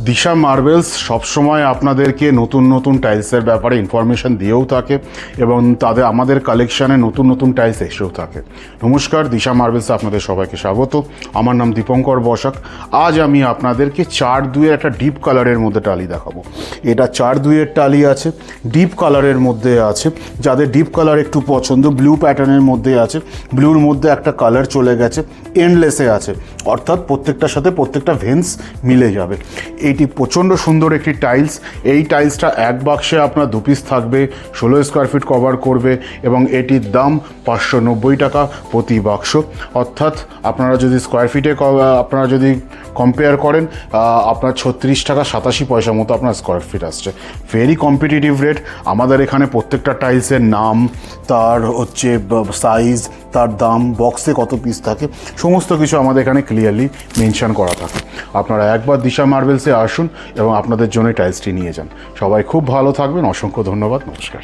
দিশা marbles সবসময় আপনাদেরকে নতুন নতুন টাইলসের ব্যাপারে ইনফরমেশন দিয়েও থাকে এবং আমাদের কালেকশানে নতুন নতুন টাইলস এসেও থাকে। নমস্কার, দিশা মার্বেলসে আপনাদের সবাইকে স্বাগত। আমার নাম দীপঙ্কর বসাক। আজ আমি আপনাদেরকে 4-2-এর একটা ডিপ কালারের মধ্যে টালি দেখাবো। এটা 4-2-এর টালি আছে, ডিপ কালারের মধ্যে আছে। যাদের ডিপ কালার একটু পছন্দ, ব্লু প্যাটার্নের মধ্যে আছে, ব্লুর মধ্যে একটা কালার চলে গেছে, এন্ডলেসে আছে, অর্থাৎ প্রত্যেকটার সাথে প্রত্যেকটা ভেন্স মিলে যাবে। এইটি প্রচণ্ড সুন্দর একটি টাইলস। এই টাইলসটা এক বাক্সে আপনার 2 পিস থাকবে, 16 স্কোয়ার ফিট কভার করবে এবং এটির দাম 590 টাকা প্রতি বাক্স। অর্থাৎ আপনারা যদি স্কোয়ার ফিটে আপনারা যদি কম্পেয়ার করেন, আপনার 36 টাকা 87 পয়সা মতো আপনার স্কোয়ার ফিট আসছে। Very competitive rate. আমাদের এখানে প্রত্যেকটা টাইলসের নাম, তার হচ্ছে সাইজ, তার দাম, বক্সে কত পিস থাকে, সমস্ত কিছু আমাদের এখানে ক্লিয়ারলি মেনশন করা থাকে। আপনারা একবার দিশা মার্বেলসে আসুন এবং আপনাদের জন্য টাইলসটি নিয়ে যান। সবাই খুব ভালো থাকবেন। অসংখ্য ধন্যবাদ। নমস্কার।